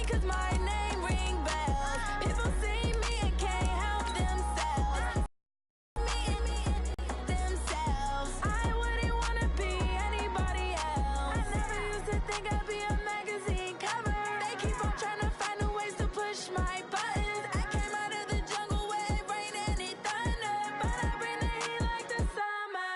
'cause my name ring bells. People see me and can't help themselves. I wouldn't wanna be anybody else. I never used to think I'd be a magazine cover. They keep on trying to find new ways to push my buttons. I came out of the jungle where it rained and it thunder, but I bring the heat like the summer.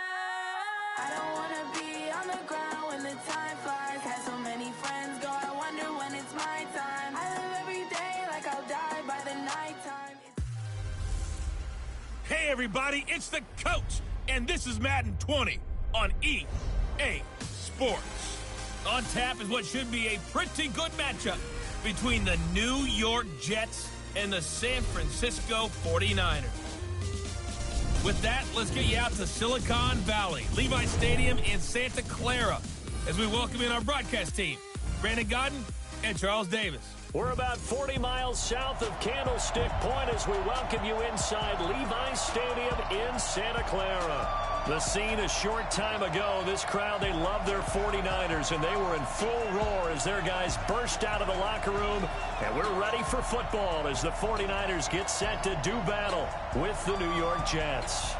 I don't wanna be on the ground when the time flies. Had so many friends go, I wonder when it's my time. I live every day like I'll die by the nighttime. Hey everybody, it's the coach, and this is Madden 20 on EA Sports. On tap is what should be a pretty good matchup between the New York Jets and the San Francisco 49ers. With that, let's get you out to Silicon Valley, Levi Stadium in Santa Clara, as we welcome in our broadcast team, Brandon Godden and Charles Davis. We're about 40 miles south of Candlestick Point as we welcome you inside Levi Stadium in Santa Clara. The scene a short time ago, this crowd, they love their 49ers, and they were in full roar as their guys burst out of the locker room. And we're ready for football as the 49ers get set to do battle with the New York Jets.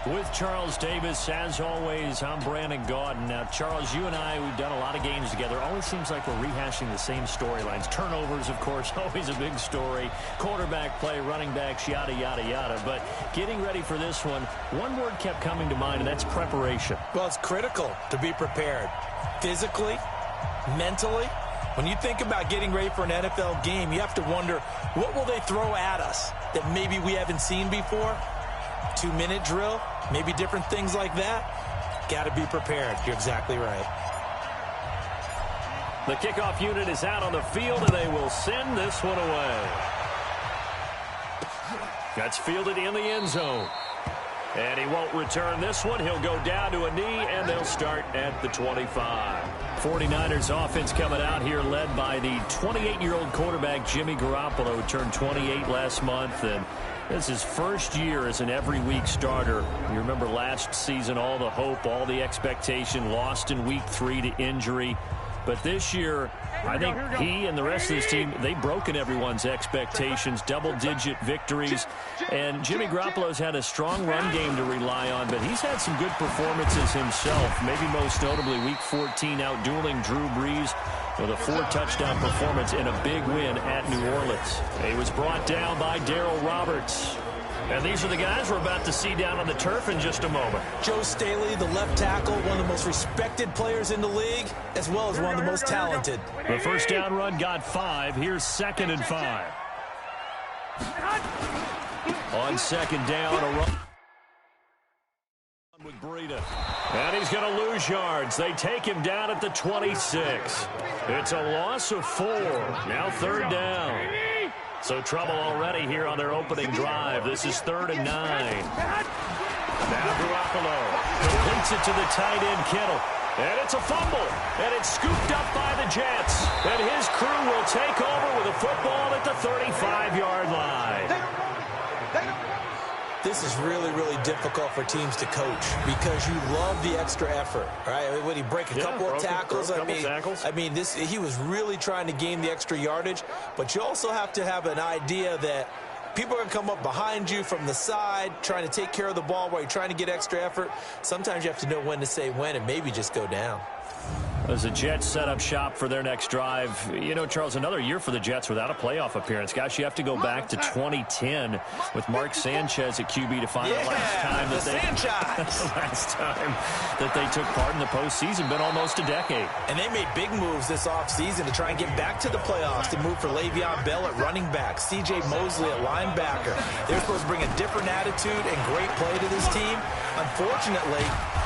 With Charles Davis, as always, I'm Brandon Gaudin. Now, Charles, you and I, we've done a lot of games together. Always seems like we're rehashing the same storylines. Turnovers, of course, always a big story. Quarterback play, running backs, yada, yada, yada. But getting ready for this one word kept coming to mind, and that's preparation. Well, it's critical to be prepared physically, mentally. When you think about getting ready for an NFL game, you have to wonder, what will they throw at us that maybe we haven't seen before? 2-minute drill, maybe different things like that. Got to be prepared. You're exactly right. The kickoff unit is out on the field, and they will send this one away. That's fielded in the end zone. And he won't return this one. He'll go down to a knee, and they'll start at the 25. 49ers offense coming out here led by the 28-year-old quarterback Jimmy Garoppolo, who turned 28 last month, and this is his first year as an every-week starter. You remember last season, all the hope, all the expectation, lost in week 3 to injury. But this year, I think he and the rest of his team, they've broken everyone's expectations, double-digit victories. And Jimmy Garoppolo's had a strong run game to rely on, but he's had some good performances himself, maybe most notably week 14 outdueling Drew Brees with a 4-touchdown performance in a big win at New Orleans. He was brought down by Darrell Roberts. And these are the guys we're about to see down on the turf in just a moment. Joe Staley, the left tackle, one of the most respected players in the league, as well as one of the most talented. The first down run got 5. Here's 2nd and 5. On 2nd down, a run with Breida. And he's going to lose yards. They take him down at the 26. It's a loss of 4. Now 3rd down. So trouble already here on their opening drive. This is 3rd and 9. Now Garoppolo completes it to the tight end Kittle. And it's a fumble. And it's scooped up by the Jets. And his crew will take over with a football at the 35-yard line. This is really, really difficult for teams to coach because you love the extra effort, right? When he break a couple of tackles, he was really trying to gain the extra yardage, but you also have to have an idea that people are going to come up behind you from the side, trying to take care of the ball while you're trying to get extra effort. Sometimes you have to know when to say when and maybe just go down. As the Jets set up shop for their next drive, you know, Charles, another year for the Jets without a playoff appearance. Gosh, you have to go back to 2010 with Mark Sanchez at QB to find the last time that they took part in the postseason. Been almost a decade. And they made big moves this offseason to try and get back to the playoffs, to move for Le'Veon Bell at running back, C.J. Mosley at linebacker. They're supposed to bring a different attitude and great play to this team. Unfortunately,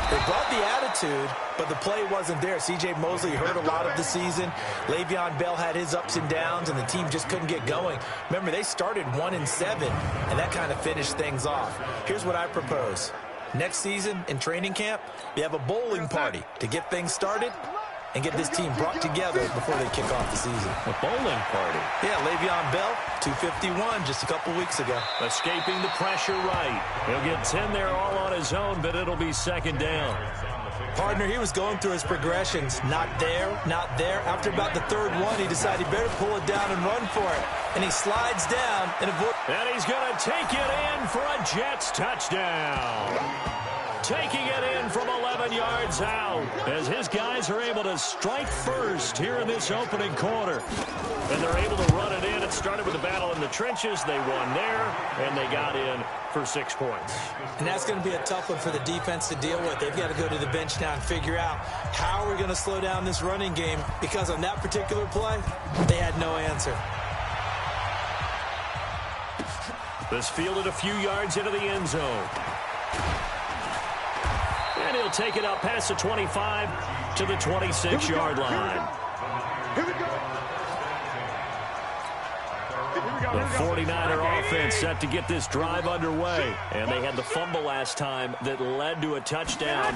they brought the attitude, but the play wasn't there. C.J. Mosley hurt a lot of the season. Le'Veon Bell had his ups and downs, and the team just couldn't get going. Remember, they started 1-7, and that kind of finished things off. Here's what I propose. Next season in training camp, we have a bowling party to get things started and get this team brought together before they kick off the season. A bowling party? Yeah, Le'Veon Bell, 251 just a couple weeks ago. Escaping the pressure right. He'll get 10 there all on his own, but it'll be 2nd down. Partner, he was going through his progressions. Not there, not there. After about the third one, he decided he better pull it down and run for it. And he slides down and avoids. And he's going to take it in for a Jets touchdown. Taking it in from 11 yards out as his guys are able to strike first here in this opening quarter. And they're able to run it in. It started with a battle in the trenches. They won there, and they got in for 6 points. And that's going to be a tough one for the defense to deal with. They've got to go to the bench now and figure out how are we going to slow down this running game, because on that particular play, they had no answer. This fielded a few yards into the end zone. And he'll take it up past the 25 to the 26-yard line. Here we go. The 49er offense set to get this drive underway. And they had the fumble last time that led to a touchdown.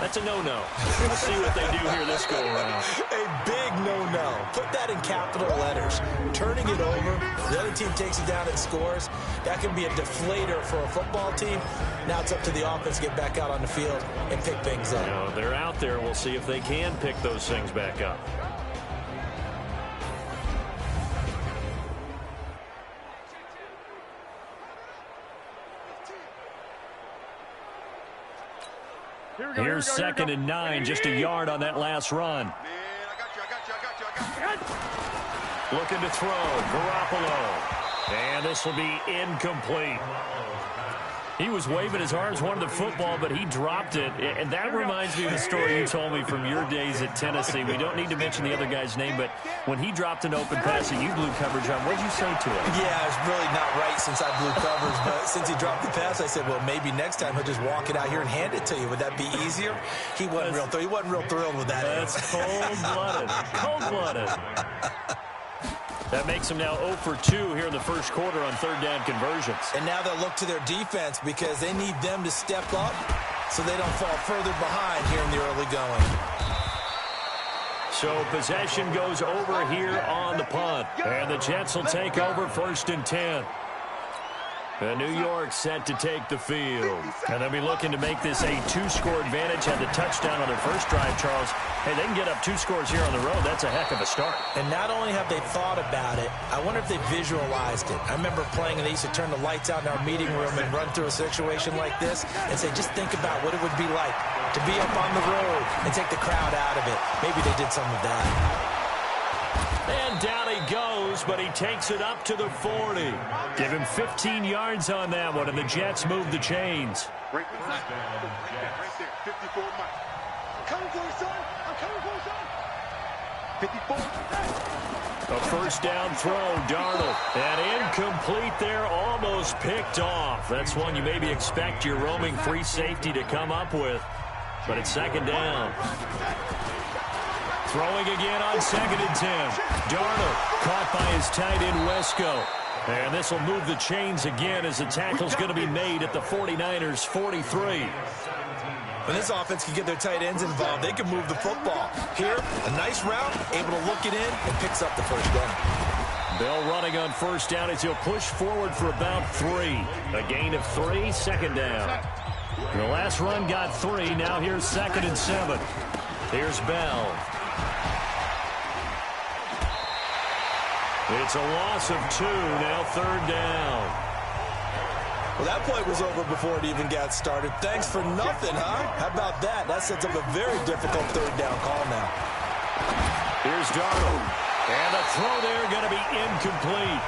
That's a no-no. We'll see what they do here this go-around. A big no-no. Put that in capital letters. Turning it over, the other team takes it down and scores. That can be a deflator for a football team. Now it's up to the offense to get back out on the field and pick things up. Now, they're out there. We'll see if they can pick those things back up. Here's 2nd and 9, just a yard on that last run. Looking to throw, Garoppolo. And this will be incomplete. He was waving his arms, wanted the football, but he dropped it. And that reminds me of the story you told me from your days at Tennessee. We don't need to mention the other guy's name, but when he dropped an open pass that you blew coverage on, what did you say to him? Yeah, it's really not right since I blew coverage, but since he dropped the pass, I said, well, maybe next time he'll just walk it out here and hand it to you. Would that be easier? He wasn't real thrilled with that. That's cold-blooded. Cold-blooded. That makes them now 0 for 2 here in the first quarter on third down conversions. And now they'll look to their defense because they need them to step up so they don't fall further behind here in the early going. So possession goes over here on the punt. And the Jets will take over 1st and 10. And New York set to take the field. And they'll be looking to make this a 2-score advantage. Had the touchdown on their first drive, Charles. Hey, they can get up 2 scores here on the road. That's a heck of a start. And not only have they thought about it, I wonder if they visualized it. I remember playing and they used to turn the lights out in our meeting room and run through a situation like this and say, just think about what it would be like to be up on the road and take the crowd out of it. Maybe they did some of that. And down he goes, but he takes it up to the 40. Give him 15 yards on that one, and the Jets move the chains. Right there, 54 miles. I'm coming for you, son. I'm coming for you, son. 54. A first down throw, Darnold. And incomplete there, almost picked off. That's one you maybe expect your roaming free safety to come up with. But it's 2nd down. Throwing again on 2nd and 10. Darnold caught by his tight end, Wesco. And this will move the chains again as the tackle's going to be made at the 49ers' 43. When this offense can get their tight ends involved, they can move the football. Here, a nice route, able to look it in, and picks up the first down. Bell running on first down as he'll push forward for about 3. A gain of 3, 2nd down. The last run got 3. Now here's 2nd and 7. Here's Bell. It's a loss of 2, now 3rd down. Well, that play was over before it even got started. Thanks for nothing, huh? How about that? That sets up a very difficult 3rd down call now. Here's Darnold. And the throw there going to be incomplete.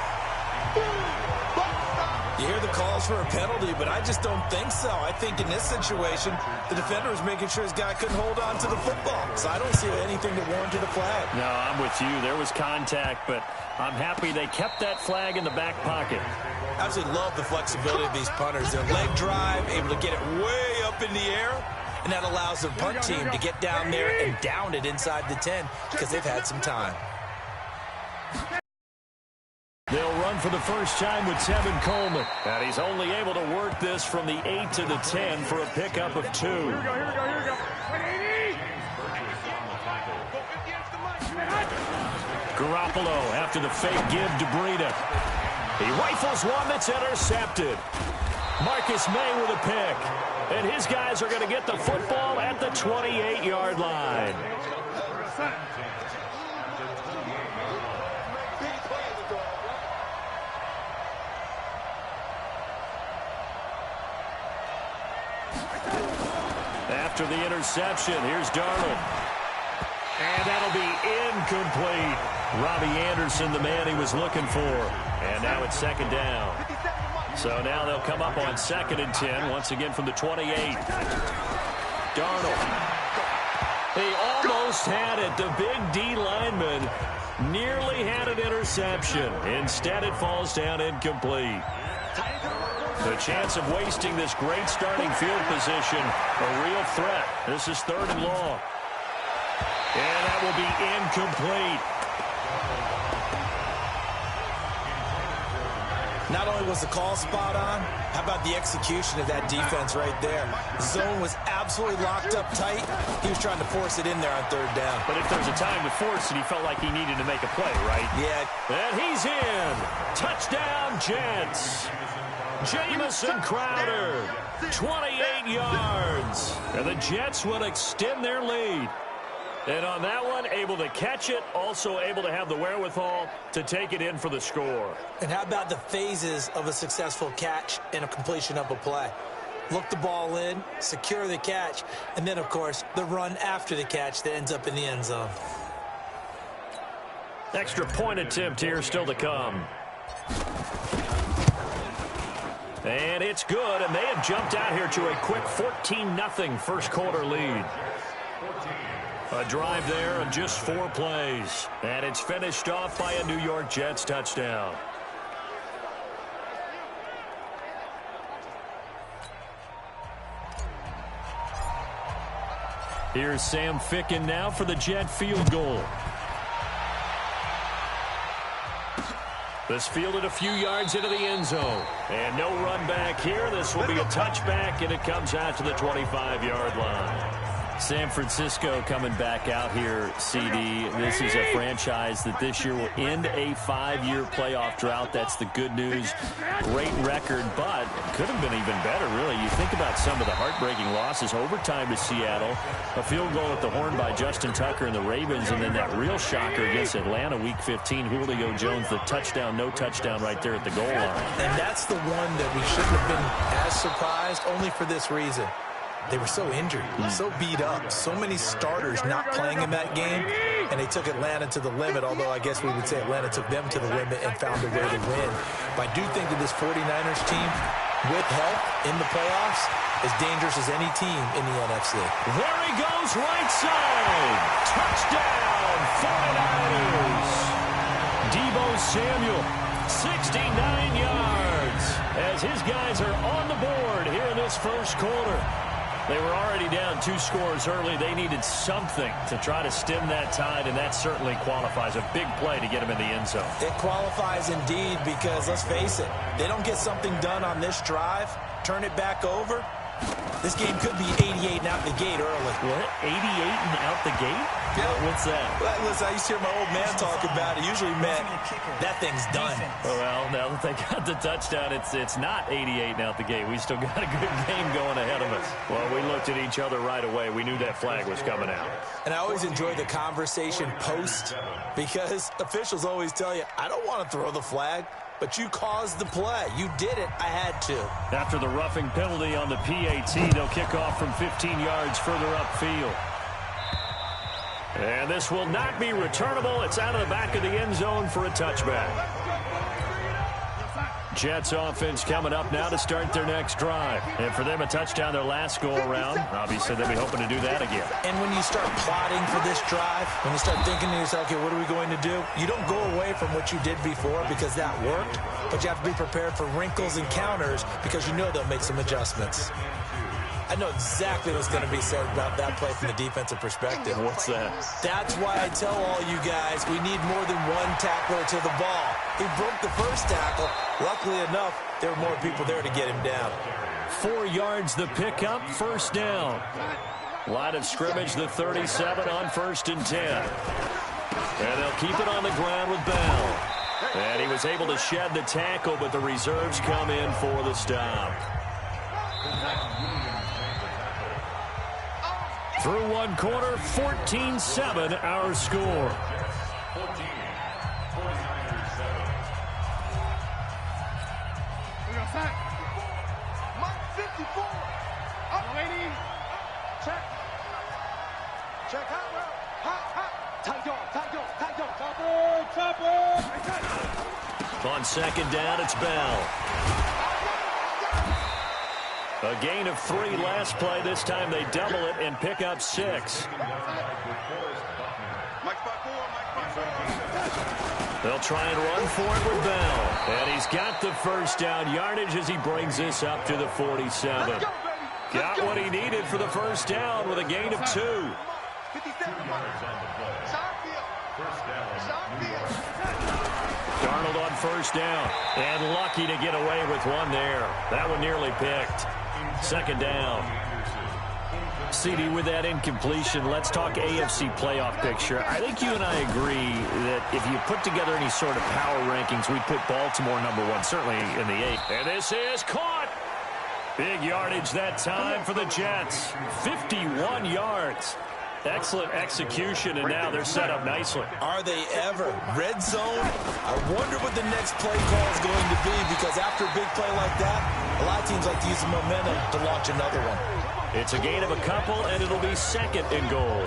You hear the calls for a penalty, but I just don't think so. I think in this situation, the defender was making sure his guy couldn't hold on to the football. So I don't see anything that warranted a flag. No, I'm with you. There was contact, but I'm happy they kept that flag in the back pocket. I absolutely love the flexibility of these punters. Their leg drive, able to get it way up in the air, and that allows the punt team to get down there and down it inside the 10 because they've had some time. They'll run for the first time with Tevin Coleman. And he's only able to work this from the 8 to the 10 for a pickup of 2. Here we go. Garoppolo after the fake give to Breida. He rifles one that's intercepted. Marcus May with a pick. And his guys are going to get the football at the 28-yard line. After the interception, here's Darnold. And that'll be incomplete. Robbie Anderson, the man he was looking for. And now it's second down. So now they'll come up on 2nd and 10, once again from the 28. Darnold. He almost had it. The big D lineman nearly had an interception. Instead, it falls down incomplete. The chance of wasting this great starting field position, a real threat. This is 3rd and long. And that will be incomplete. Not only was the call spot on, how about the execution of that defense right there? The zone was absolutely locked up tight. He was trying to force it in there on 3rd down. But if there's a time to force it, he felt like he needed to make a play, right? Yeah. And he's in. Touchdown, Jets. Jamison Crowder, 28 yards. And the Jets will extend their lead. And on that one, able to catch it, also able to have the wherewithal to take it in for the score. And how about the phases of a successful catch and a completion of a play? Look the ball in, secure the catch, and then, of course, the run after the catch that ends up in the end zone. Extra point attempt here still to come. And it's good, and they have jumped out here to a quick 14-0 first quarter lead. A drive there of just 4 plays. And it's finished off by a New York Jets touchdown. Here's Sam Ficken now for the Jet field goal. This fielded a few yards into the end zone. And no run back here. This will be a touchback, and it comes out to the 25-yard line. San Francisco coming back out here, CD. This is a franchise that this year will end a 5-year playoff drought. That's the good news. Great record, but could have been even better, really. You think about some of the heartbreaking losses. Overtime to Seattle, a field goal at the horn by Justin Tucker and the Ravens, and then that real shocker against Atlanta Week 15, Julio Jones, the touchdown, no touchdown right there at the goal line. And that's the one that we shouldn't have been as surprised, only for this reason. They were so injured, so beat up, so many starters not playing in that game, and they took Atlanta to the limit, although I guess we would say Atlanta took them to the limit and found a way to win. But I do think that this 49ers team, with help in the playoffs, as dangerous as any team in the NFC. There he goes, right side. Touchdown, 49ers. Deebo Samuel, 69 yards, as his guys are on the board here in this first quarter. They were already down 2 scores early. They needed something to try to stem that tide, and that certainly qualifies. A big play to get them in the end zone. It qualifies indeed because, let's face it, they don't get something done on this drive, turn it back over, this game could be 88 and out the gate early. What? 88 and out the gate? Yeah. What's that? Well, listen, I used to hear my old man talk about it. Usually meant that thing's done. Well, now that they got the touchdown, it's not 88 and out the gate. We still got a good game going ahead of us. Well, we looked at each other right away. We knew that flag was coming out. And I always enjoy the conversation post because officials always tell you, I don't want to throw the flag. But you caused the play. You did it. I had to. After the roughing penalty on the PAT, they'll kick off from 15 yards further upfield. And this will not be returnable. It's out of the back of the end zone for a touchback. Jets offense coming up now to start their next drive. And for them, a touchdown their last go-around. Obviously, they'll be hoping to do that again. And when you start plotting for this drive, when you start thinking to yourself, okay, what are we going to do? You don't go away from what you did before because that worked, but you have to be prepared for wrinkles and counters because you know they'll make some adjustments. I know exactly what's going to be said about that play from the defensive perspective. What's that? That's why I tell all you guys we need more than one tackler to the ball. He broke the first tackle. Luckily enough, there were more people there to get him down. 4 yards the pickup, first down. Line of scrimmage, the 37 on 1st and 10. And they'll keep it on the ground with Bell. And he was able to shed the tackle, but the reserves come in for the stop. Through one quarter, 14-7 our score. Mike 54. Up. Lady. Check. Check. Hot. Tight dog. Chopper. On second down, it's Bell. A gain of 3 last play. This time they double it and pick up 6. They'll try and run for it with Bell. And he's got the first down yardage as he brings this up to the 47. Got what he needed for the first down with a gain of 2. Darnold on first down. And lucky to get away with one there. That one nearly picked. Second down. CD, with that incompletion, let's talk AFC playoff picture. I think you and I agree that if you put together any sort of power rankings, we'd put Baltimore #1, certainly in the 8th. And this is caught. Big yardage that time for the Jets. 51 yards. Excellent execution, and now they're set up nicely. Are they ever? Red zone? I wonder what the next play call is going to be, because after a big play like that, a lot of teams like to use the momentum to launch another one. It's a gain of a couple, and it'll be second and goal.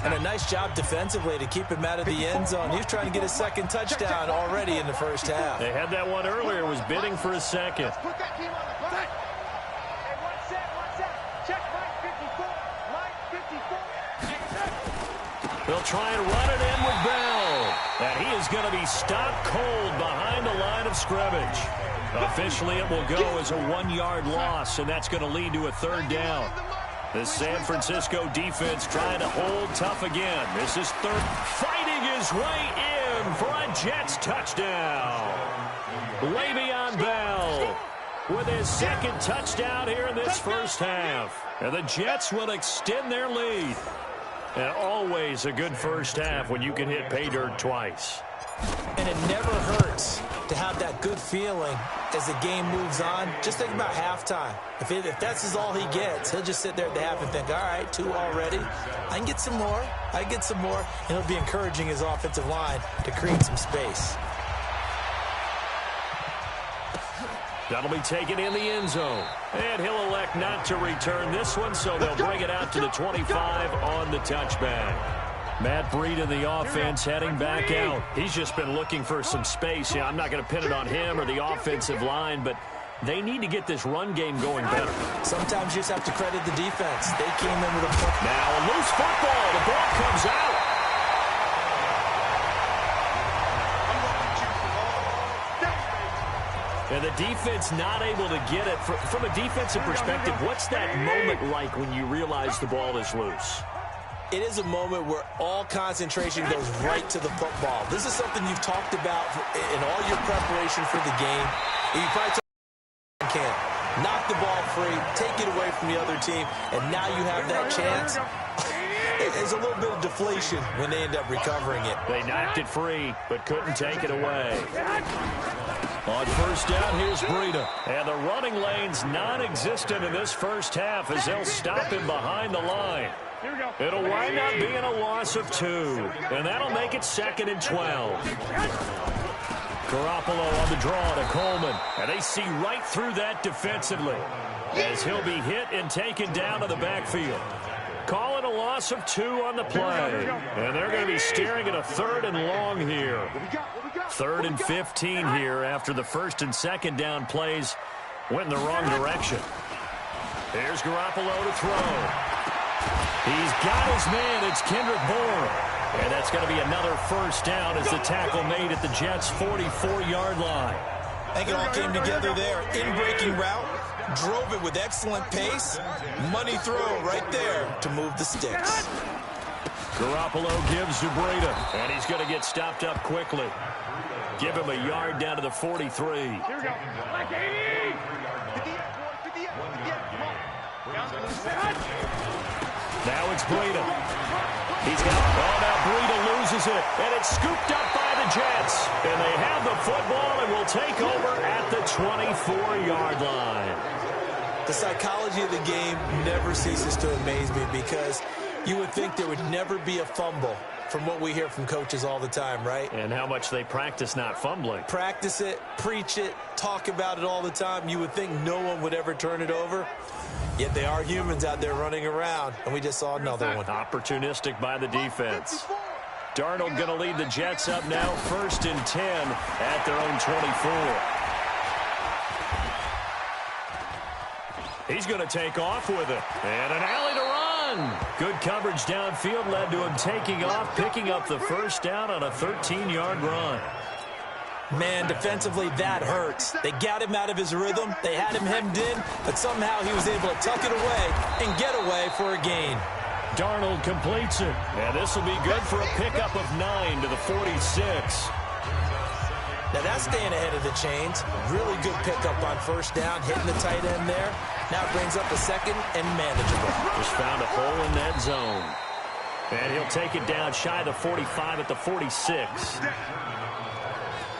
And a nice job defensively to keep him out of the end zone. He was trying to get a second touchdown already in the first half. They had that one earlier, was bidding for a second. Put that team on the clock. Hey, one set. Check Mike 54. Mike 54. They'll try and run it in with Bell. And he is going to be stopped cold behind the line of scrimmage. Officially, it will go as a 1-yard loss, and that's going to lead to a third down. The San Francisco defense trying to hold tough again. This is third, fighting his way in for a Jets touchdown. Le'Veon Bell with his second touchdown here in this first half. And the Jets will extend their lead. And always a good first half when you can hit pay dirt twice. And it never hurts to have that good feeling as the game moves on. Just think about halftime. If that's all he gets, he'll just sit there at the half and think, all right, 2 already. I can get some more. And he'll be encouraging his offensive line to create some space. That'll be taken in the end zone. And he'll elect not to return this one, so they'll bring it out to the 25 on the touchback. Matt Breida, the offense, heading back out. He's just been looking for some space. Yeah, I'm not going to pin it on him or the offensive line, but they need to get this run game going better. Sometimes you just have to credit the defense. They came in with a point. Now a loose football. The ball comes out. And the defense not able to get it. From a defensive perspective, what's that moment like when you realize the ball is loose? It is a moment where all concentration goes right to the football. This is something you've talked about in all your preparation for the game. You probably can knock the ball free, take it away from the other team, and now you have that chance. There's a little bit of deflation when they end up recovering it. They knocked it free, but couldn't take it away. On first down, here's Breida. And the running lane's non-existent in this first half as they'll stop him behind the line. It'll wind up being a loss of 2. And that'll make it second and 12. Garoppolo on the draw to Coleman. And they see right through that defensively as he'll be hit and taken down to the backfield. Calling a loss of 2 on the play. And they're going to be staring at a 3rd and long here. 3rd and 15 here after the first and second down plays went in the wrong direction. Here's Garoppolo to throw. He's got his man. It's Kendrick Bourne. And that's going to be another first down as the tackle made at the Jets' 44-yard line. I think it all came together there. In-breaking route. Drove it with excellent pace. Money throw right there to move the sticks. Garoppolo gives to Breida. And he's going to get stopped up quickly. Give him a yard down to the 43. Here we go. Now it's Breida. He's got, now Breida loses it, and it's scooped up by the Jets. And they have the football and will take over at the 24-yard line. The psychology of the game never ceases to amaze me because you would think there would never be a fumble from what we hear from coaches all the time, right? And how much they practice not fumbling. Practice it, preach it, talk about it all the time. You would think no one would ever turn it over. Yet they are humans out there running around, and we just saw another one. Opportunistic by the defense. Darnold going to lead the Jets up now, 1st and 10 at their own 24. He's going to take off with it. And an alley to run. Good coverage downfield led to him taking off, picking up the first down on a 13-yard run. Man, defensively, that hurts. They got him out of his rhythm. They had him hemmed in, but somehow he was able to tuck it away and get away for a gain. Darnold completes it. And this will be good for a pickup of 9 to the 46. Now that's staying ahead of the chains. Really good pickup on first down, hitting the tight end there. Now it brings up a second and manageable. Just found a hole in that zone. And he'll take it down shy of the 45 at the 46.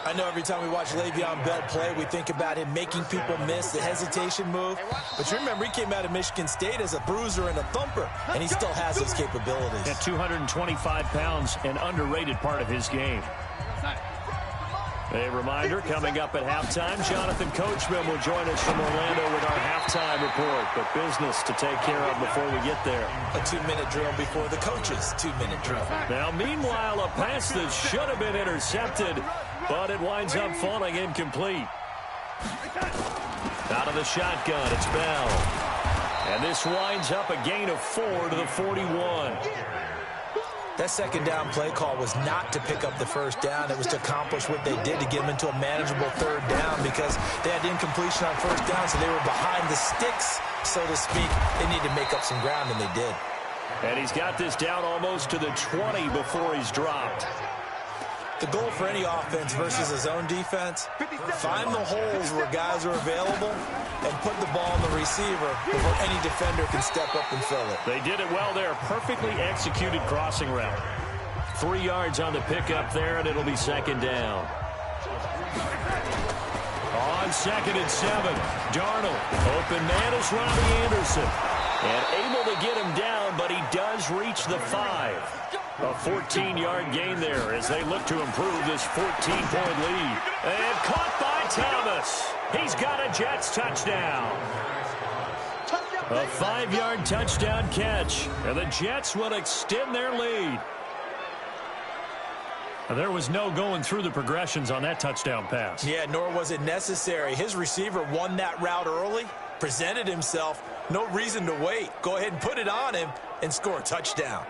I know every time we watch Le'Veon Bell play, we think about him making people miss the hesitation move. But you remember, he came out of Michigan State as a bruiser and a thumper, and he still has those capabilities. At 225 pounds, an underrated part of his game. A reminder, coming up at halftime, Jonathan Coachman will join us from Orlando with our halftime report. But business to take care of before we get there. A 2-minute drill before the coach's 2-minute drill. Now, meanwhile, a pass that should have been intercepted, but it winds up falling incomplete. Out of the shotgun, it's Bell. And this winds up a gain of 4 to the 41. That second down play call was not to pick up the first down. It was to accomplish what they did to get them into a manageable third down because they had incompletion on first down, so they were behind the sticks, so to speak. They needed to make up some ground, and they did. And he's got this down almost to the 20 before he's dropped. The goal for any offense versus his own defense, find the holes where guys are available and put the ball on the receiver before any defender can step up and fill it. They did it well there. Perfectly executed crossing route. 3 yards on the pickup there, and it'll be second down. On 2nd and 7, Darnold. Open man is Robbie Anderson. And able to get him down, but he does reach the 5. A 14-yard gain there as they look to improve this 14-point lead. And caught by Thomas. He's got a Jets touchdown. A 5-yard touchdown catch. And the Jets will extend their lead. There was no going through the progressions on that touchdown pass. Yeah, nor was it necessary. His receiver won that route early, presented himself. No reason to wait. Go ahead and put it on him and score a touchdown.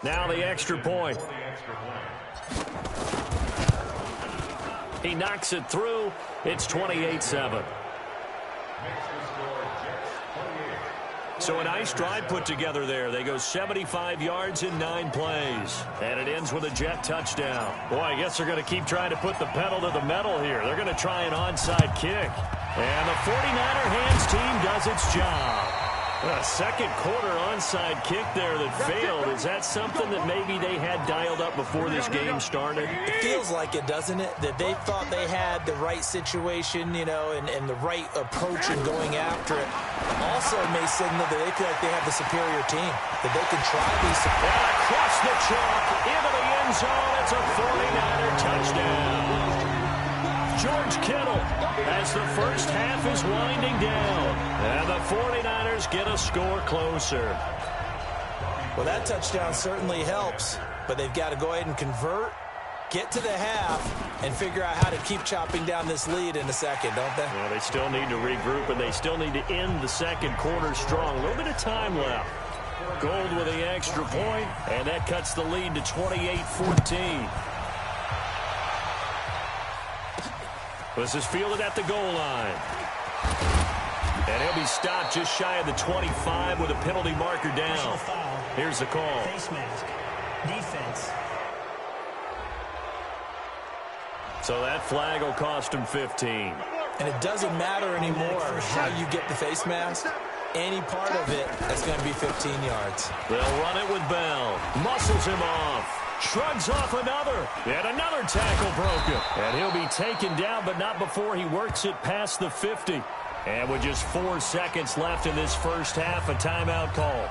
Now the extra point. He knocks it through. It's 28-7. So a nice drive put together there. They go 75 yards in 9 plays. And it ends with a Jet touchdown. Boy, I guess they're going to keep trying to put the pedal to the metal here. They're going to try an onside kick. And the 49er hands team does its job. A second quarter onside kick there that failed. Is that something that maybe they had dialed up before this game started? It feels like it, doesn't it? That they thought they had the right situation, you know, and the right approach in going after it. Also may signal that they feel like they have the superior team, that they can try these. And across the chalk, into the end zone, it's a 49er touchdown. George Kittle as the first half is winding down. And the 49ers get a score closer. Well, that touchdown certainly helps, but they've got to go ahead and convert, get to the half, and figure out how to keep chopping down this lead in a second, don't they? Yeah, they still need to regroup, and they still need to end the second quarter strong. A little bit of time left. Gold with the extra point, and that cuts the lead to 28-14. This is fielded at the goal line. And he'll be stopped just shy of the 25 with a penalty marker down. Here's the call. Face mask. Defense. So that flag will cost him 15. And it doesn't matter anymore how you get the face mask. Any part of it, that's going to be 15 yards. They'll run it with Bell. Muscles him off. Shrugs off another. And another tackle broken. And he'll be taken down, but not before he works it past the 50. And with just 4 seconds left in this first half, a timeout call.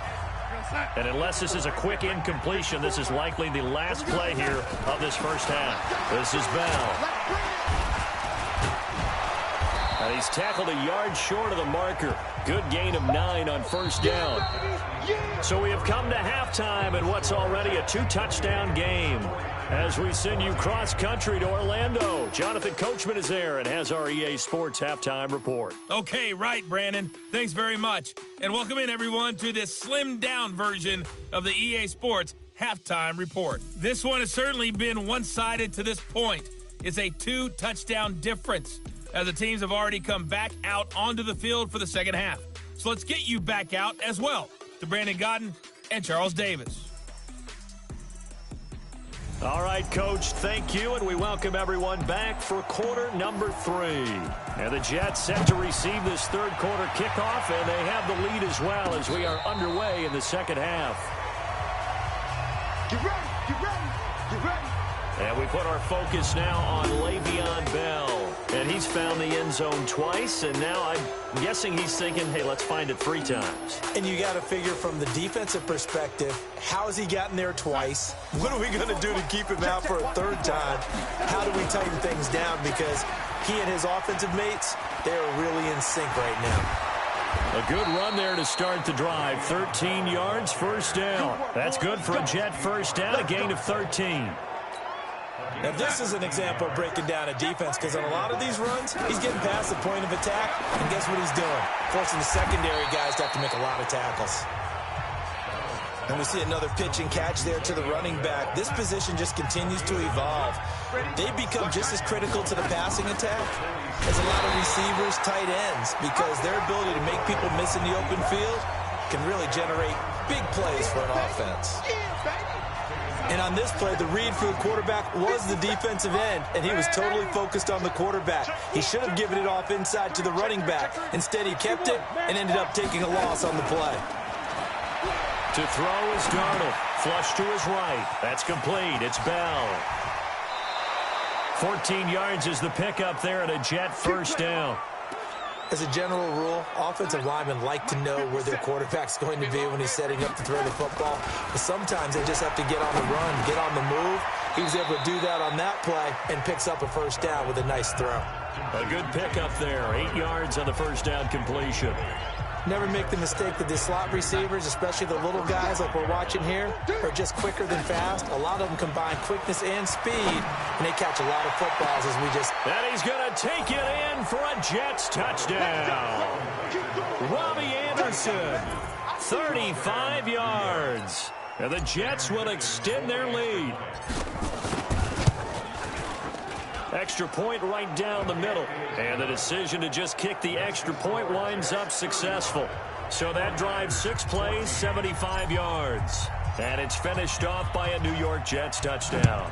And unless this is a quick incompletion, this is likely the last play here of this first half. This is Bell. And he's tackled a yard short of the marker. Good gain of 9 on first down. So we have come to halftime in what's already a 2-touchdown game. As we send you cross-country to Orlando, Jonathan Coachman is there and has our EA Sports Halftime Report. Okay, right, Brandon. Thanks very much. And welcome in, everyone, to this slimmed-down version of the EA Sports Halftime Report. This one has certainly been one-sided to this point. It's a 2-touchdown difference, as the teams have already come back out onto the field for the second half. So let's get you back out as well to Brandon Godden and Charles Davis. All right, Coach, thank you, and we welcome everyone back for quarter number 3. And the Jets set to receive this third quarter kickoff, and they have the lead as well as we are underway in the second half. Get ready, get ready, get ready. And we put our focus now on Le'Veon Bell. And he's found the end zone twice, and now I'm guessing he's thinking, hey, let's find it 3 times. And you got to figure from the defensive perspective, how has he gotten there twice? What are we going to do to keep him out for a 3rd time? How do we tighten things down? Because he and his offensive mates, they're really in sync right now. A good run there to start the drive. 13 yards, first down. That's good for a Jet first down, a gain of 13. Now, this is an example of breaking down a defense, because on a lot of these runs, he's getting past the point of attack, and guess what he's doing? Forcing the secondary guys to have to make a lot of tackles. And we see another pitch and catch there to the running back. This position just continues to evolve. They become just as critical to the passing attack as a lot of receivers, tight ends, because their ability to make people miss in the open field can really generate big plays for an offense. And on this play, the read for the quarterback was the defensive end, and he was totally focused on the quarterback. He should have given it off inside to the running back. Instead, he kept it and ended up taking a loss on the play. To throw is Darnold. Flush to his right. That's complete. It's Bell. 14 yards is the pickup there at a Jet first down. As a general rule, offensive linemen like to know where their quarterback's going to be when he's setting up to throw the football. But sometimes they just have to get on the run, get on the move. He was able to do that on that play and picks up a first down with a nice throw. A good pickup there. 8 yards on the first down completion. Never make the mistake that the slot receivers, especially the little guys like we're watching here, are just quicker than fast. A lot of them combine quickness and speed, and they catch a lot of footballs as we just... And he's going to take it in for a Jets touchdown. Robbie Anderson, 35 yards. And the Jets will extend their lead. Extra point right down the middle. And the decision to just kick the extra point winds up successful. So that drives 6 plays, 75 yards. And it's finished off by a New York Jets touchdown.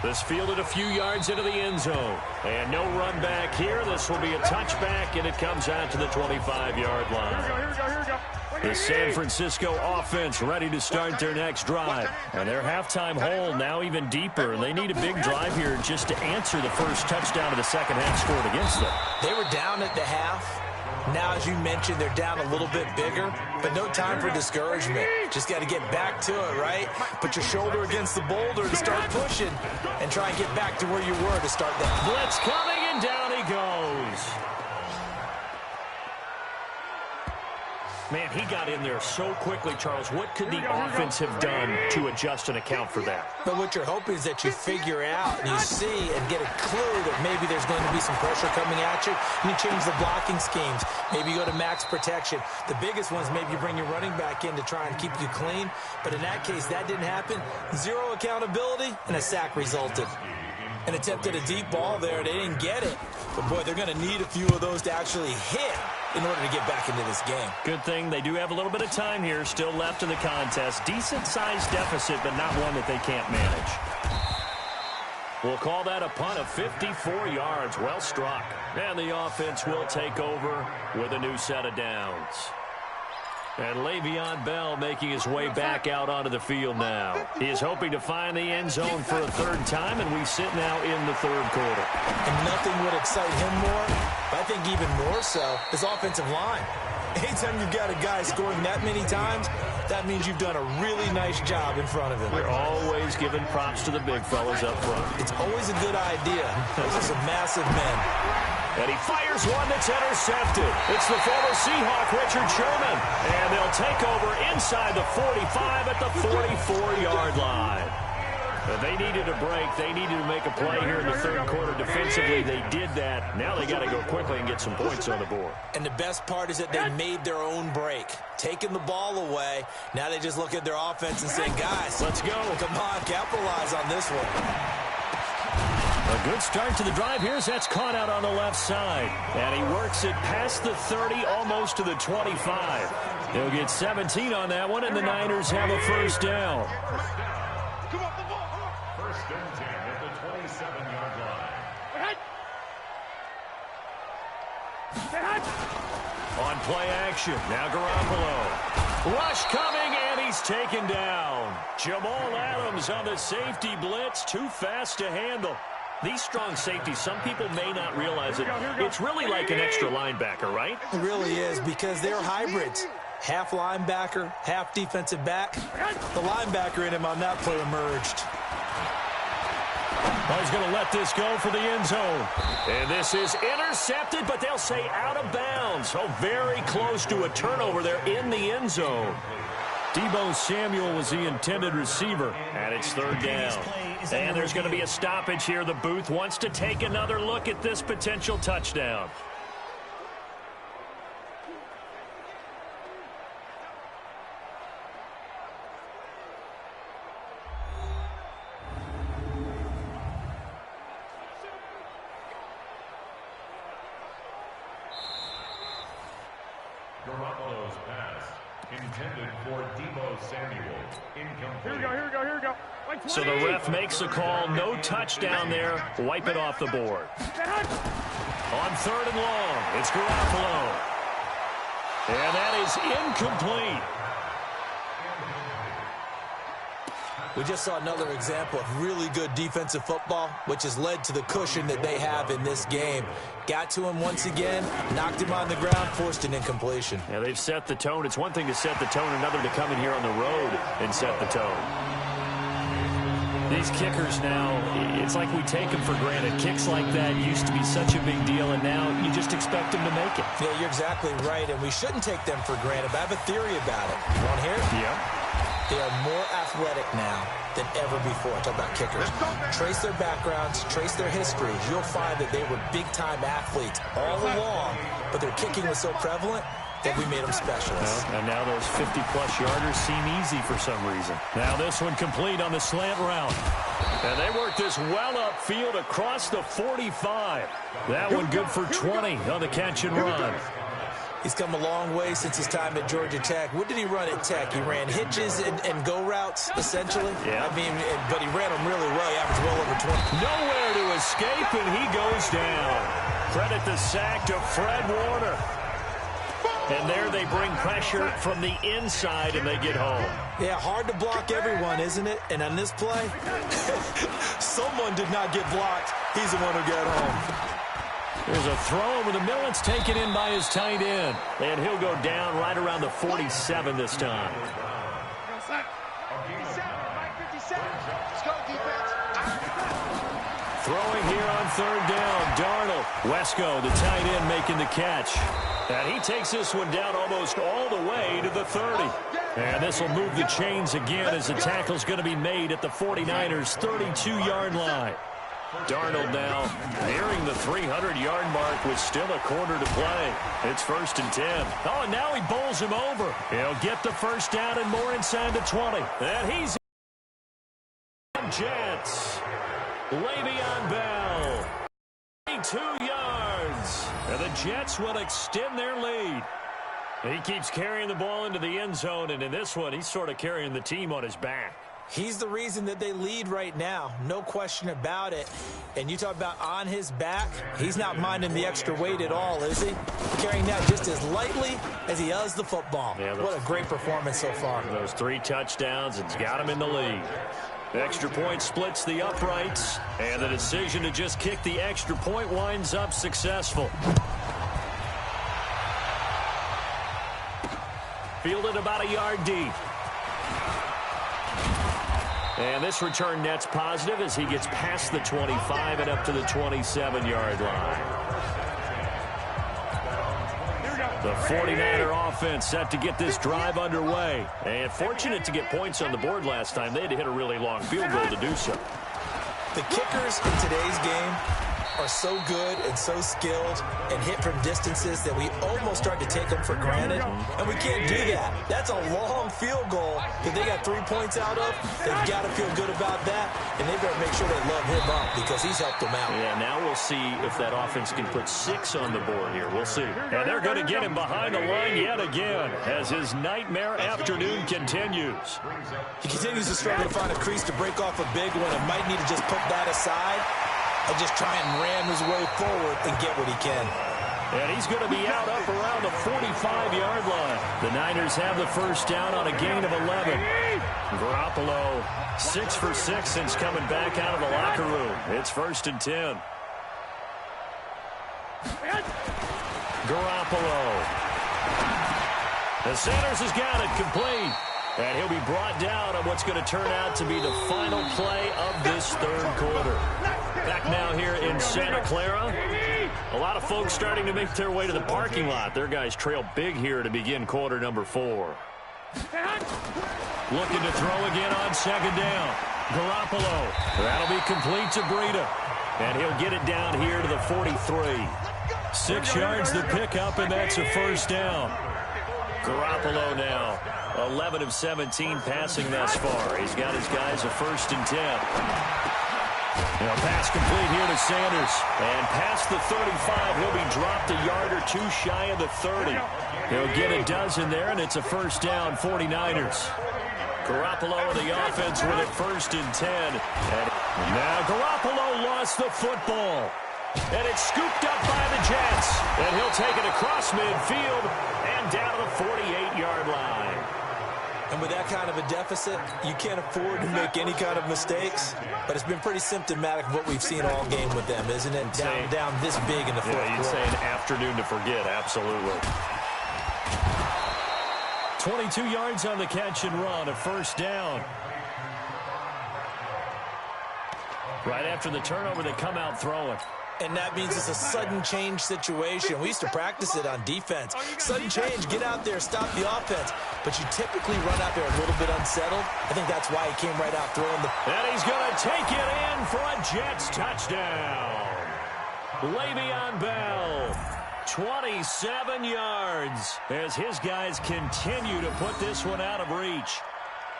This fielded a few yards into the end zone. And no run back here. This will be a touchback, and it comes out to the 25-yard line. Here we go. The San Francisco offense ready to start their next drive. And their halftime hole now even deeper. And they need a big drive here just to answer the first touchdown of the second half scored against them. They were down at the half. Now, as you mentioned, they're down a little bit bigger, but no time for discouragement. Just got to get back to it, right? Put your shoulder against the boulder to start pushing and try and get back to where you were to start that. Blitz coming, and down he goes. Man, he got in there so quickly, Charles. What could the offense have done to adjust and account for that? But what you're hoping is that you figure out and you see and get a clue that maybe there's going to be some pressure coming at you. And you change the blocking schemes. Maybe you go to max protection. The biggest ones, maybe you bring your running back in to try and keep you clean. But in that case, that didn't happen. Zero accountability, and a sack resulted. An attempt at a deep ball there. They didn't get it. But, boy, they're going to need a few of those to actually hit in order to get back into this game. Good thing they do have a little bit of time here still left in the contest. Decent-sized deficit, but not one that they can't manage. We'll call that a punt of 54 yards. Well struck. And the offense will take over with a new set of downs. And Le'Veon Bell making his way back out onto the field now. He is hoping to find the end zone for a third time, and we sit now in the third quarter. And nothing would excite him more, but I think even more so, his offensive line. Anytime you've got a guy scoring that many times, that means you've done a really nice job in front of him. We're always giving props to the big fellas up front. It's always a good idea. Those are some massive men. And he fires one that's intercepted. It's the former Seahawk, Richard Sherman. And they'll take over inside the 45 at the 44-yard line. But they needed a break. They needed to make a play here in the third quarter defensively. They did that. Now they got to go quickly and get some points on the board. And the best part is that they made their own break. Taking the ball away. Now they just look at their offense and say, guys, let's go. Come on, capitalize on this one. A good start to the drive here as that's caught out on the left side. And he works it past the 30, almost to the 25. He'll get 17 on that one, and the Niners have a first down. First and 10 at the 27-yard line. On play action, now Garoppolo. Rush coming, and he's taken down. Jamal Adams on the safety blitz, too fast to handle. These strong safeties, some people may not realize it. It's really like an extra linebacker, right? It really is, because they're hybrids. Half linebacker, half defensive back. The linebacker in him on that play emerged. Well, he's going to let this go for the end zone. And this is intercepted, but they'll say out of bounds. So very close to a turnover there in the end zone. Deebo Samuel was the intended receiver, and it's third down. And there's going to be a stoppage here. The booth wants to take another look at this potential touchdown. Garoppolo's pass intended for Deebo Samuel. Incomplete. Here we go. So the ref makes a call. No touchdown there. Wipe it off the board. On third and long, it's Garoppolo. And that is incomplete. We just saw another example of really good defensive football, which has led to the cushion that they have in this game. Got to him once again, knocked him on the ground, forced an incompletion. Yeah, they've set the tone. It's one thing to set the tone, another to come in here on the road and set the tone. These kickers now, it's like we take them for granted. Kicks like that used to be such a big deal, and now you just expect them to make it. Yeah, you're exactly right, and we shouldn't take them for granted, but I have a theory about it. You want to hear it? Yeah. They are more athletic now than ever before. Talk about kickers. Trace their backgrounds, trace their histories. You'll find that they were big-time athletes all along, but their kicking was so prevalent that we made them specialists. Well, and now those 50-plus yarders seem easy for some reason. Now this one complete on the slant route. And they work this well upfield across the 45. That one good for 20 on the catch and run. He's come a long way since his time at Georgia Tech. What did he run at Tech? He ran hitches and go routes, essentially. Yeah. I mean, but he ran them really well. He averaged well over 20. Nowhere to escape, and he goes down. Credit the sack to Fred Warner. And there they bring pressure from the inside, and they get home. Yeah, hard to block everyone, isn't it? And on this play, someone did not get blocked. He's the one who got home. There's a throw over the middle. It's taken in by his tight end. And he'll go down right around the 47 this time. Throwing here on third down, Darnold. Wesco, the tight end, making the catch. And he takes this one down almost all the way to the 30. And this will move the chains again as the tackle's going to be made at the 49ers' 32-yard line. Darnold now nearing the 300-yard mark with still a quarter to play. It's first and 10. Oh, and now he bowls him over. He'll get the first down and more inside the 20. And he's Jets. Le'Veon Bell. 22 yards. And the Jets will extend their lead. He keeps carrying the ball into the end zone, and in this one, he's sort of carrying the team on his back. He's the reason that they lead right now. No question about it. And you talk about on his back, he's not minding the extra weight at all, is he? Carrying that just as lightly as he does the football. Yeah, what a great performance so far. Those 3 touchdowns, it's got him in the lead. The extra point splits the uprights, and the decision to just kick the extra point winds up successful. Fielded about a yard deep. And this return net's positive as he gets past the 25 and up to the 27-yard line. The 49er offense set to get this drive underway. And fortunate to get points on the board last time. They had to hit a really long field goal to do so. The kickers in today's game are so good and so skilled and hit from distances that we almost start to take them for granted, and we can't do that. That's a long field goal that they got 3 points out of. They've got to feel good about that, and they better make sure they love him up because he's helped them out. Yeah, now we'll see if that offense can put 6 on the board here. We'll see. And they're going to get him behind the line yet again as his nightmare afternoon continues. He continues to struggle to find a crease to break off a big one and might need to just put that aside and just try and ram his way forward and get what he can. And he's going to be out up around the 45-yard line. The Niners have the first down on a gain of 11. Garoppolo, 6 for 6 since coming back out of the locker room. It's 1st and 10. Garoppolo. The Sanders has got it complete. And he'll be brought down on what's going to turn out to be the final play of this 3rd quarter. Back now here in Santa Clara. A lot of folks starting to make their way to the parking lot. Their guys trail big here to begin quarter number 4. Looking to throw again on 2nd down. Garoppolo. That'll be complete to Breida. And he'll get it down here to the 43. 6 yards the pickup, and that's a 1st down. Garoppolo now. 11 of 17 passing thus far. He's got his guys a 1st and 10. Pass complete here to Sanders. And past the 35, he'll be dropped a yard or 2 shy of the 30. He'll get a dozen there, and it's a 1st down, 49ers. Garoppolo and the offense with it 1st and 10. And now Garoppolo lost the football. And it's scooped up by the Jets. And he'll take it across midfield and down to the 48-yard line. And with that kind of a deficit, you can't afford to make any kind of mistakes. But it's been pretty symptomatic of what we've seen all game with them, isn't it? Down this big in the 4th quarter. You'd say an afternoon to forget, absolutely. 22 yards on the catch and run, a 1st down. Right after the turnover, they come out throwing. And that means it's a sudden change situation. We used to practice it on defense. Sudden change, get out there, stop the offense. But you typically run out there a little bit unsettled. I think that's why he came right out throwing the... And he's going to take it in for a Jets touchdown. Le'Veon Bell, 27 yards as his guys continue to put this one out of reach.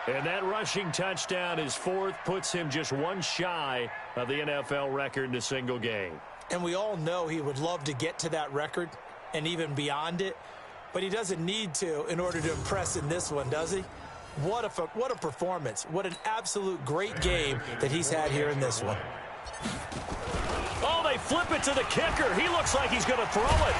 And that rushing touchdown, his 4th, puts him just 1 shy of the NFL record in a single game. And we all know he would love to get to that record and even beyond it, but he doesn't need to in order to impress in this one, does he? What a performance. What an absolute great game that he's had here in this one. Oh, they flip it to the kicker. He looks like he's going to throw it.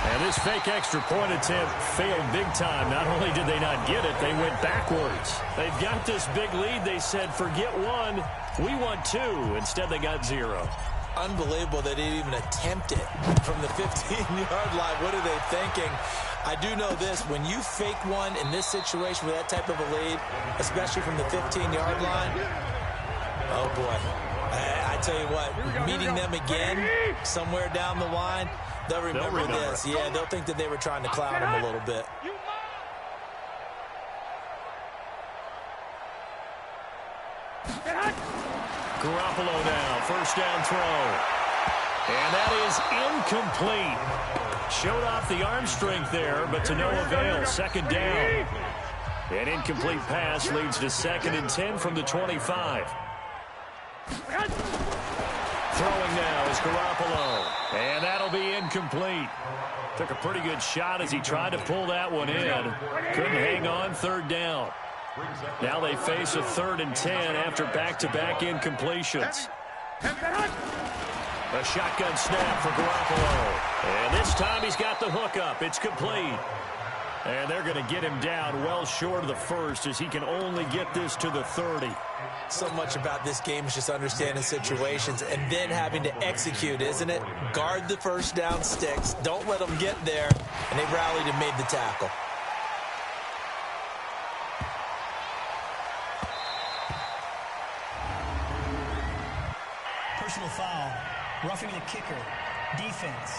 And this fake extra point attempt failed big time. Not only did they not get it, they went backwards. They've got this big lead. They said, forget 1, we want 2. Instead, they got 0. Unbelievable they didn't even attempt it from the 15-yard line. What are they thinking? I do know this. When you fake one in this situation with that type of a lead, especially from the 15-yard line, oh, boy. I tell you what, meeting them again somewhere down the line, they'll remember this. Yeah, they'll think that they were trying to clown him a little bit. Garoppolo now, 1st down throw. And that is incomplete. Showed off the arm strength there, but to no avail. 2nd down. An incomplete pass leads to 2nd and 10 from the 25. Throwing now is Garoppolo. And that'll be incomplete. Took a pretty good shot as he tried to pull that one in. Couldn't hang on, 3rd down. Now they face a 3rd and 10 after back-to-back incompletions. A shotgun snap for Garoppolo. And this time he's got the hook up. It's complete. And they're going to get him down well short of the first as he can only get this to the 30. So much about this game is just understanding situations and then having to execute, isn't it? Guard the first down sticks. Don't let them get there. And they rallied and made the tackle. Personal foul. Roughing the kicker. Defense.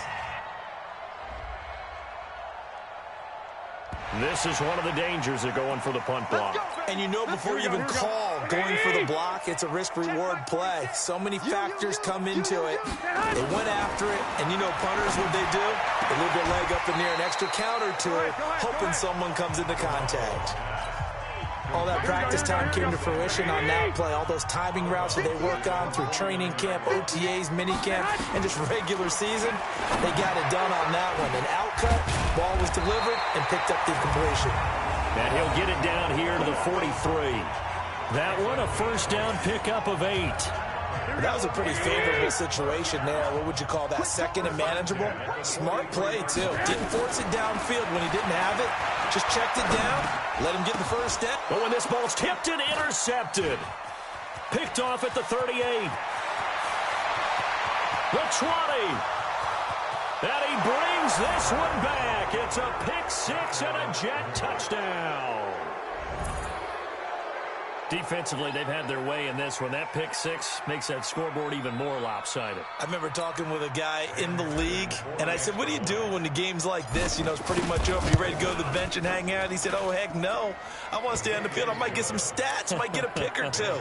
This is one of the dangers of going for the punt block. And you know before you even call going for the block, it's a risk-reward play. So many factors come into it. They went after it, and you know punters, what they do? They leave their leg up in the air, an extra counter to it, hoping someone comes into contact. All that practice time came to fruition on that play. All those timing routes that they work on through training camp, OTAs, minicamp, and just regular season, they got it done on that one. An outcut, ball was delivered, and picked up the completion. And he'll get it down here to the 43. That one, a first down pickup of 8. That was a pretty favorable situation there. What would you call that? Second and manageable? Smart play, too. Didn't force it downfield when he didn't have it. Just checked it down, let him get the first step. But when this ball's tipped and intercepted. Picked off at the 38. The 20. And he brings this one back. It's a pick 6 and a Jet touchdown. Defensively, they've had their way in this one. That pick 6 makes that scoreboard even more lopsided. I remember talking with a guy in the league, and I said, what do you do when the game's like this? You know, it's pretty much over. You ready to go to the bench and hang out? He said, oh, heck no. I want to stay on the field. I might get some stats. Might get a pick or two.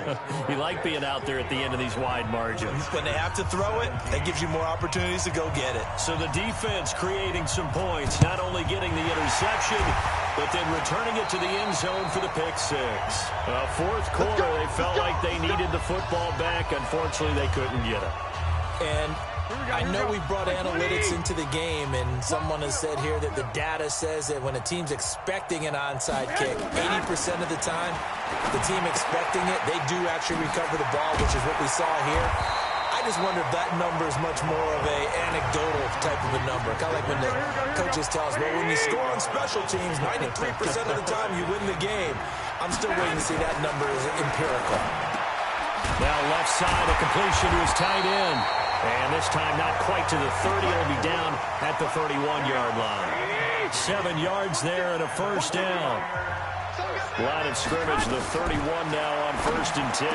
You like being out there at the end of these wide margins. When they have to throw it, that gives you more opportunities to go get it. So the defense creating some points, not only getting the interception, but then returning it to the end zone for the pick 6. Fourth quarter, they felt like they needed the football back. Unfortunately, they couldn't get it. And I know we brought analytics into the game, and someone has said here that the data says that when a team's expecting an onside kick, 80% of the time, the team expecting it, they do actually recover the ball, which is what we saw here. I just wonder if that number is much more of a anecdotal type of a number. Kind of like when the coaches tell us, well, when you score on special teams, 93% of the time you win the game. I'm still waiting to see that number is empirical. Now left side, a completion to his tight end. And this time not quite to the 30. It'll be down at the 31-yard line. 7 yards there and a first down. Line of scrimmage, the 31 now on 1st and 10.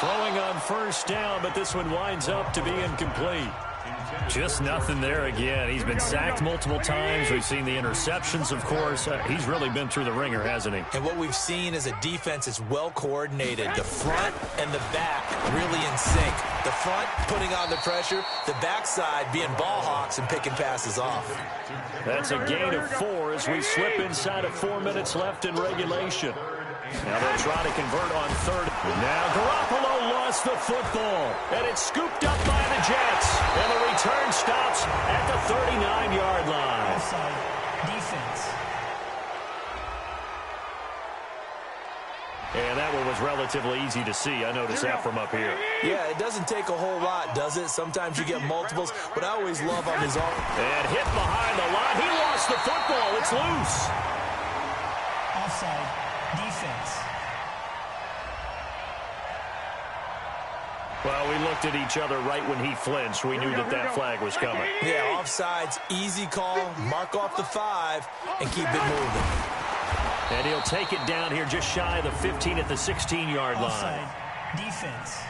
Throwing on first down, but this one winds up to be incomplete. Just nothing there again. He's been sacked multiple times. We've seen the interceptions, of course. He's really been through the ringer, hasn't he? And what we've seen is a defense is well coordinated. The front and the back really in sync. The front putting on the pressure, the backside being ball hawks and picking passes off. That's a gain of 4 as we slip inside of 4 minutes left in regulation. Now they'll try to convert on 3rd. Now Garoppolo lost the football, and it's scooped up by the Jets. And the return stops at the 39-yard line. Offside. Defense. And that one was relatively easy to see. I noticed that from up here. Yeah, it doesn't take a whole lot, does it? Sometimes you get multiples. What I always love on his arm. And hit behind the line. He lost the football. It's loose. Offside. Defense. Well, we looked at each other right when he flinched. We knew that that flag was coming. Yeah, offsides, easy call, mark off the 5, and keep it moving. And he'll take it down here just shy of the 15 at the 16-yard line. Offside. Defense.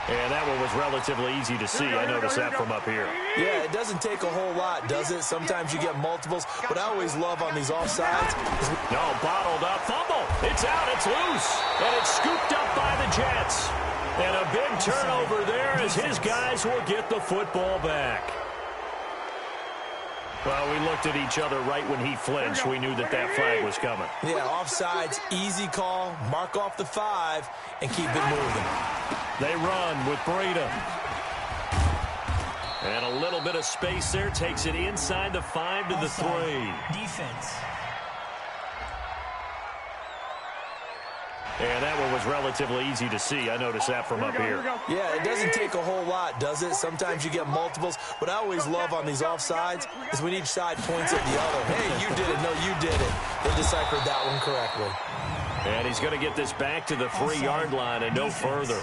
And that one was relatively easy to see. I noticed that from up here. Yeah, it doesn't take a whole lot, does it? Sometimes you get multiples. What I always love on these offsides is... No, bottled up. Fumble. It's out. It's loose. And it's scooped up by the Jets. And a big turnover there as his guys will get the football back. Well, we looked at each other right when he flinched. We knew that that flag was coming. Yeah, offsides, easy call, mark off the 5, and keep it moving. They run with Breida. And a little bit of space there. Takes it inside the 5 to the 3. Defense. And that one was relatively easy to see. I noticed that from up here. Yeah, it doesn't take a whole lot, does it? Sometimes you get multiples. What I always love on these offsides is when each side points at the other. Hey, you did it. No, you did it. They deciphered that one correctly. And he's going to get this back to the 3-yard line and no further.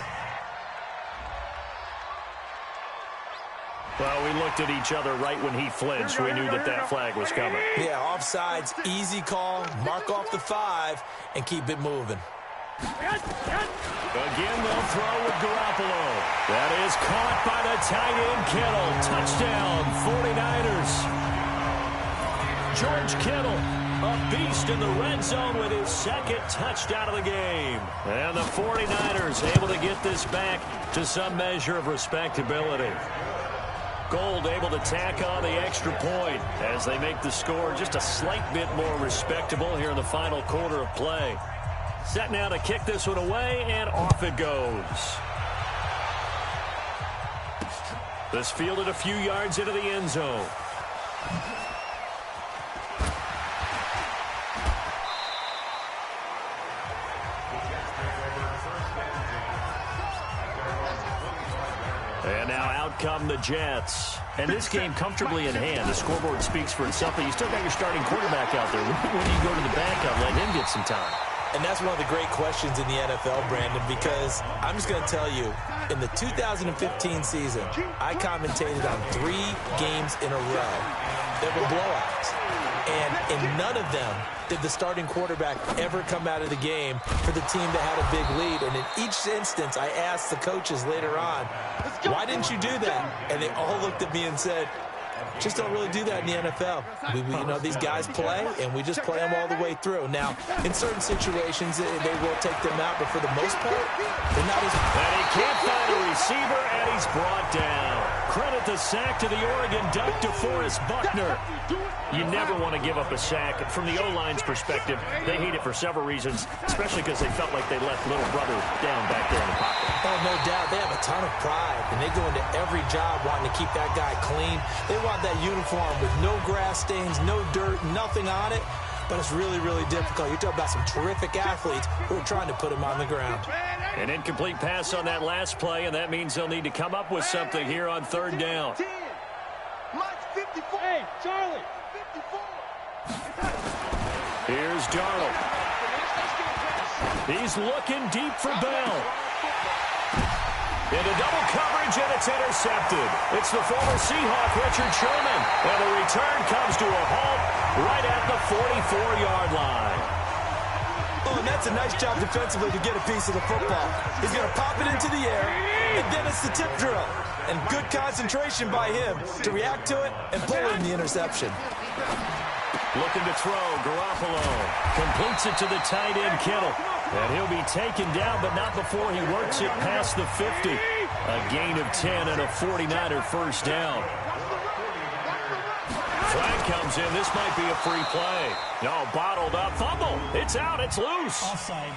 Well, we looked at each other right when he flinched. We knew that that flag was coming. Yeah, offsides, easy call. Mark off the 5 and keep it moving. Again, they'll throw with Garoppolo. That is caught by the tight end, Kittle. Touchdown, 49ers. George Kittle, a beast in the red zone with his second touchdown of the game. And the 49ers able to get this back to some measure of respectability. Gold able to tack on the extra point as they make the score just a slight bit more respectable here in the final quarter of play. Set now to kick this one away, and off it goes. This fielded a few yards into the end zone. And now out come the Jets. And this game comfortably in hand. The scoreboard speaks for itself, but you still got your starting quarterback out there. When you go to the backup, let him get some time. And that's one of the great questions in the NFL, Brandon, because I'm just going to tell you, in the 2015 season, I commentated on 3 games in a row that were blowouts. And in none of them did the starting quarterback ever come out of the game for the team that had a big lead. And in each instance, I asked the coaches later on, why didn't you do that? And they all looked at me and said, just don't really do that in the NFL. You know, these guys play, and we just play them all the way through. Now, in certain situations, they will take them out, but for the most part, they're not as... And he can't find a receiver, and he's brought down. Credit the sack to the Oregon Duck, DeForest Buckner. You never want to give up a sack. From the O-line's perspective, they hate it for several reasons, especially because they felt like they left little brother down back there in the pocket. Oh, no doubt. They have a ton of pride, and they go into every job wanting to keep that guy clean. They want that uniform with no grass stains, no dirt, nothing on it. But it's really, really difficult. You're talking about some terrific athletes who are trying to put him on the ground. An incomplete pass on that last play, and that means they'll need to come up with something here on 3rd down. Hey, Charlie. Here's Darnold. He's looking deep for Bell. Into double coverage, and it's intercepted. It's the former Seahawk, Richard Sherman. And the return comes to a halt right at the 44-yard line. Oh, and that's a nice job defensively to get a piece of the football. He's going to pop it into the air, and then it's the tip drill. And good concentration by him to react to it and pull in the interception. Looking to throw, Garoppolo completes it to the tight end, Kittle. And he'll be taken down, but not before he works it past the 50. A gain of 10 and a 49er first down. Flag comes in. This might be a free play. No, bottled up. Fumble. It's out. It's loose. Offside.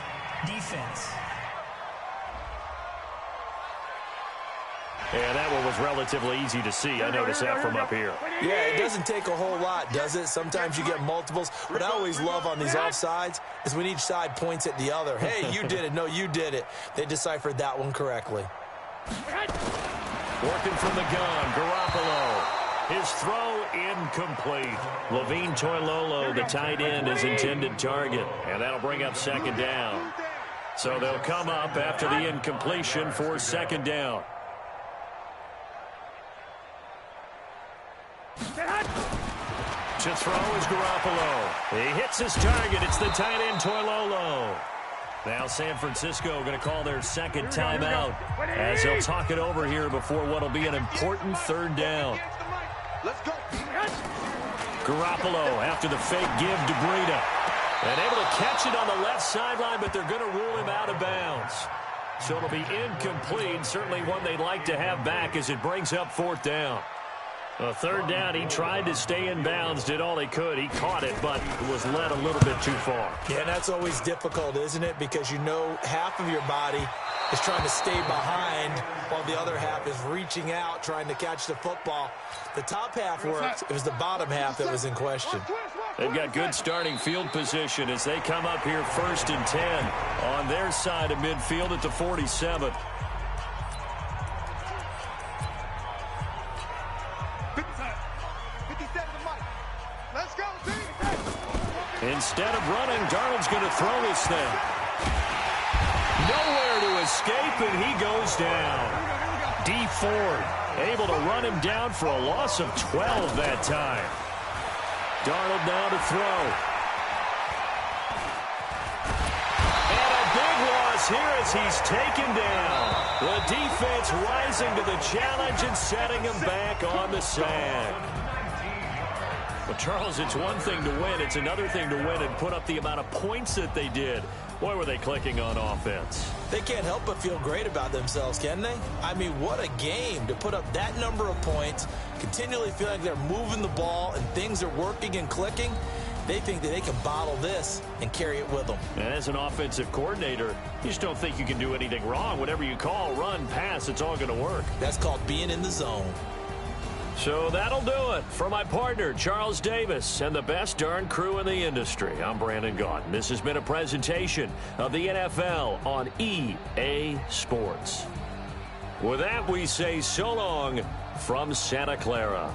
Defense. And that one was relatively easy to see. I noticed that from up here. Yeah, it doesn't take a whole lot, does it? Sometimes you get multiples. What I always love on these offsides is when each side points at the other. Hey, you did it. No, you did it. They deciphered that one correctly. Working from the gun, Garoppolo. His throw incomplete. Levine Toilolo, the tight end, is intended target. And that'll bring up 2nd down. So they'll come up after the incompletion for 2nd down. To throw is Garoppolo. He hits his target. It's the tight end, Toilolo. Now San Francisco going to call their 2nd timeout as they'll talk it over here before what will be an important 3rd down. Let's go. Garoppolo after the fake give to Breida. And able to catch it on the left sideline, but they're going to rule him out of bounds. So it'll be incomplete. Certainly one they'd like to have back as it brings up 4th down. A third down, he tried to stay in bounds, did all he could. He caught it, but was led a little bit too far. Yeah, and that's always difficult, isn't it? Because you know half of your body is trying to stay behind while the other half is reaching out, trying to catch the football. The top half worked. It was the bottom half that was in question. They've got good starting field position as they come up here 1st and 10 on their side of midfield at the 47. Instead of running, Darnold's going to throw this thing. Nowhere to escape, and he goes down. D. Ford able to run him down for a loss of 12 that time. Darnold now to throw. And a big loss here as he's taken down. The defense rising to the challenge and setting him back on the sack. Well, Charles, it's one thing to win. It's another thing to win and put up the amount of points that they did. Boy, were they clicking on offense. They can't help but feel great about themselves, can they? I mean, what a game to put up that number of points, continually feeling like they're moving the ball and things are working and clicking. They think that they can bottle this and carry it with them. And as an offensive coordinator, you just don't think you can do anything wrong. Whatever you call, run, pass, it's all going to work. That's called being in the zone. So that'll do it. For my partner, Charles Davis, and the best darn crew in the industry, I'm Brandon Gaudin. This has been a presentation of the NFL on EA Sports. With that, we say so long from Santa Clara.